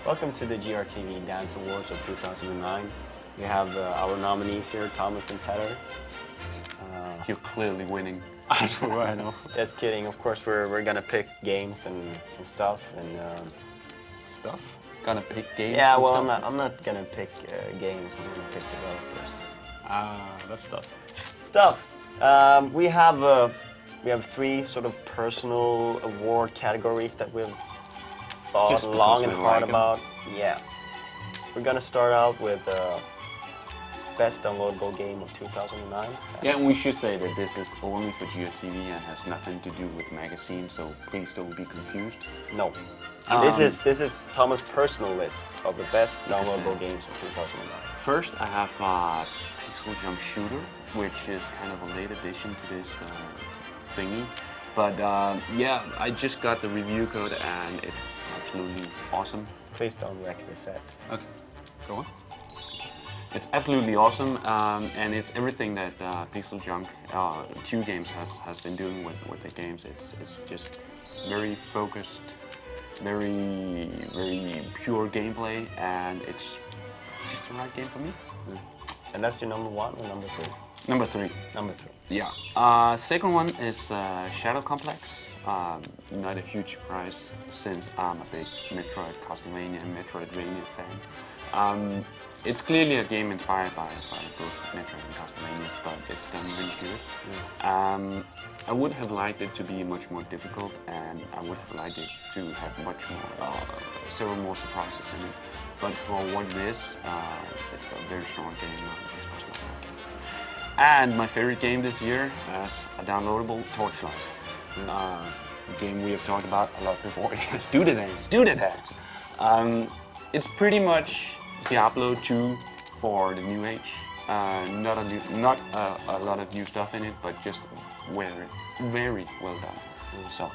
Welcome to the GRTV Dance Awards of 2009. We have our nominees here, Thomas and Petter. You're clearly winning. I know. Just kidding. Of course, we're gonna pick games and stuff and Stuff? Gonna pick games? yeah. and Well, stuff? I'm not gonna pick games. I'm gonna pick developers. That's stuff. Stuff. We have three sort of personal award categories that we've thought Just because long and we hard like 'em. about. Yeah. We're gonna start out with best downloadable game of 2009. Yeah, and we should say that this is only for GRTV and has nothing to do with magazine, so please don't be confused. No. Um, This is Thomas' personal list of the best downloadable games of 2009. First, I have Pixel Jump Shooter, which is kind of a late addition to this thingy. But yeah, I just got the review code and it's absolutely awesome. Please don't wreck the set. Okay, go on. It's absolutely awesome, and it's everything that Pixel Junk Q Games has been doing with the games. It's just very focused, very pure gameplay, and it's just the right game for me. And that's your number one or number three? Number three. Number three. Yeah. Second one is Shadow Complex. Not a huge surprise since I'm a big Metroid, Castlevania, and Metroidvania fan. It's clearly a game inspired by both Metroid and Castlevania, but it's done really good. I would have liked it to be much more difficult, and I would have liked it to have much more, several more surprises in it. But for what it is, it's a very strong game. And my favorite game this year as a downloadable, Torchlight. A game we have talked about a lot before. Yes, do the dance. It's pretty much Diablo 2 for the new age. Not a lot of new stuff in it, but just very well done. So,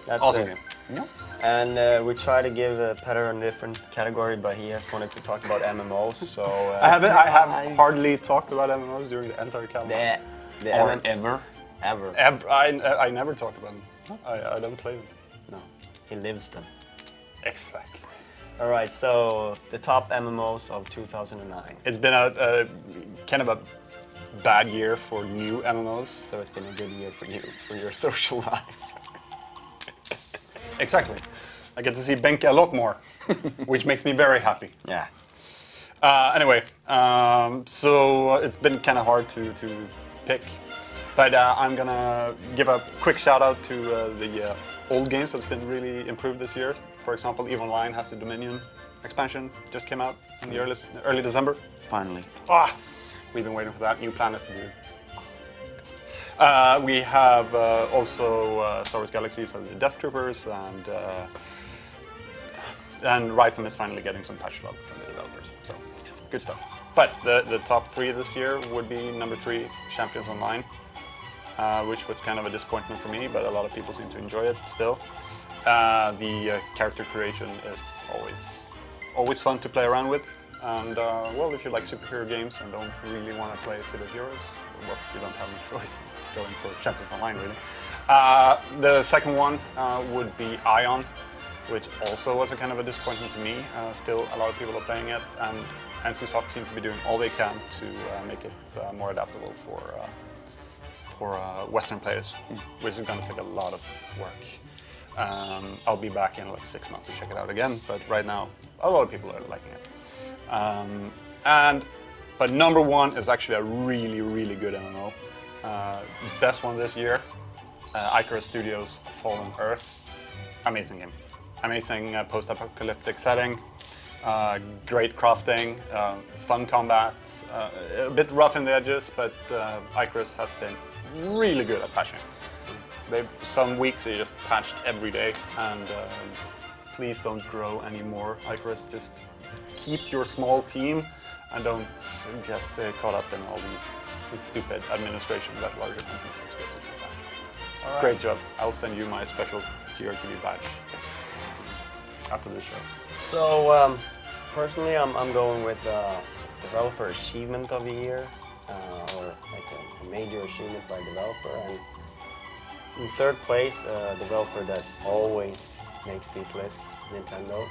That's awesome it. game. Yeah. And we try to give Petter a different category, but he has wanted to talk about MMOs. So I have hardly talked about MMOs during the entire calendar. Or ever. Ever. I never talk about them. I don't play them. No, he lives them. Exactly. All right, so the top MMOs of 2009. It's been a kind of a bad year for new MMOs. So it's been a good year for you, for your social life. Exactly. I get to see Benke a lot more, which makes me very happy. Yeah. Anyway, so it's been kind of hard to pick, but I'm gonna give a quick shout out to the old games that's been really improved this year. For example, EVE Online has the Dominion expansion, just came out in the early December. Finally. We've been waiting for that. New Planets, dude. We have also Star Wars Galaxies of the Death Troopers, and Rhythm is finally getting some patch love from the developers. So, good stuff. But the top three this year would be number 3, Champions Online, which was kind of a disappointment for me, but a lot of people seem to enjoy it still. The character creation is always fun to play around with, and well, if you like superhero games and don't really want to play City of Heroes, well, you don't have much choice going for Champions Online, really. The second one would be Ion, which also was a kind of a disappointment to me. Still, a lot of people are playing it, and NCSoft seem to be doing all they can to make it more adaptable for Western players, which is going to take a lot of work. I'll be back in like 6 months to check it out again, but right now, a lot of people are liking it. But number 1 is actually a really good MMO. Best one this year, Icarus Studios' Fallen Earth. Amazing game. Amazing post-apocalyptic setting, great crafting, fun combat, a bit rough in the edges, but Icarus has been really good at patching. Some weeks they just patched every day, and please don't grow anymore, Icarus. Just keep your small team and don't get caught up in all the stupid administration that larger companies are supposed to do. All right. Great job. I'll send you my special GRTV badge after this show. So personally, I'm going with Developer Achievement of the Year, or like a major achievement by developer. And in third place, a developer that always makes these lists, Nintendo.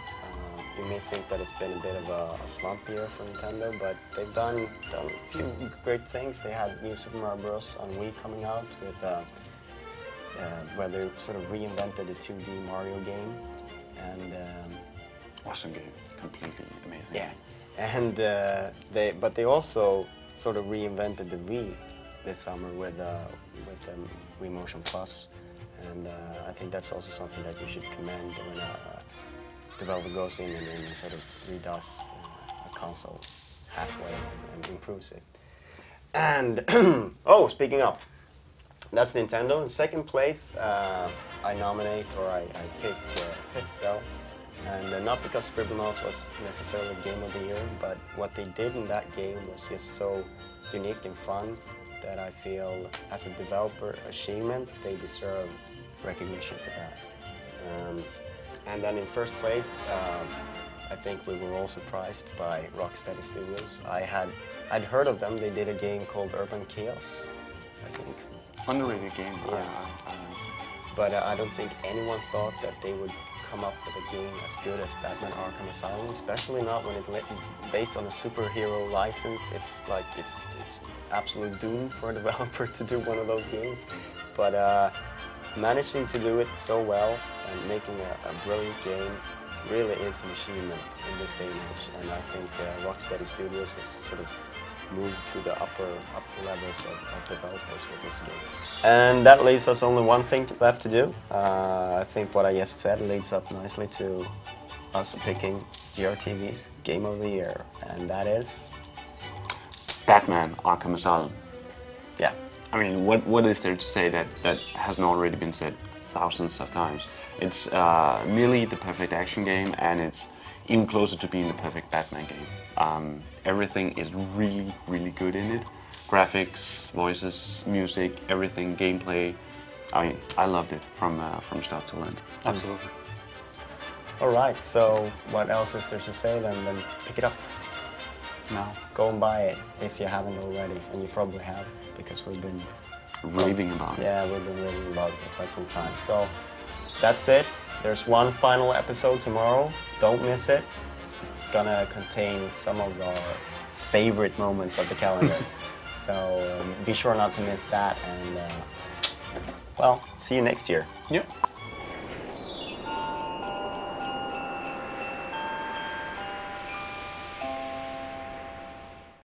You may think that it's been a bit of a slump year for Nintendo, but they've done a few great things. They had New Super Mario Bros. On Wii coming out with where they sort of reinvented the 2D Mario game, and Awesome game, completely amazing. yeah, and they also sort of reinvented the Wii this summer with Wii Motion Plus, and I think that's also something that you should commend when a developer goes in and sort of redoes a console halfway and improves it. And oh, speaking of, that's Nintendo. In second place, I nominate or I picked Fifth Cell, and not because Scribblenauts was necessarily Game of the Year, but what they did in that game was just so unique and fun that I feel, as a developer achievement, they deserve recognition for that. And then in first place, I think we were all surprised by Rocksteady Studios. I'd heard of them. They did a game called Urban Chaos, I think. Underrated game. Yeah. But I don't think anyone thought that they would come up with a game as good as Batman Arkham Asylum, especially not when it's based on a superhero license. It's like it's absolute doom for a developer to do one of those games. But managing to do it so well and making a brilliant game really is an achievement in this day and age. And I think Rocksteady Studios has sort of moved to the upper levels of developers with this game. And that leaves us only one thing left to do. I think what I just said leads up nicely to us picking GRTV's Game of the Year, and that is Batman Arkham Asylum. yeah. I mean, what is there to say that hasn't already been said thousands of times? It's nearly the perfect action game, and it's even closer to being the perfect Batman game. Everything is really, really good in it. Graphics, voices, music, everything, gameplay. I mean, I loved it from start to end. Absolutely. All right, so what else is there to say then pick it up. Now, Go and buy it if you haven't already, and you probably have, because we've been raving about it. Yeah, we've been raving about it for quite some time. So that's it. There's one final episode tomorrow. Don't miss it. It's gonna contain some of our favorite moments of the calendar. So be sure not to miss that, and well, see you next year. Yep.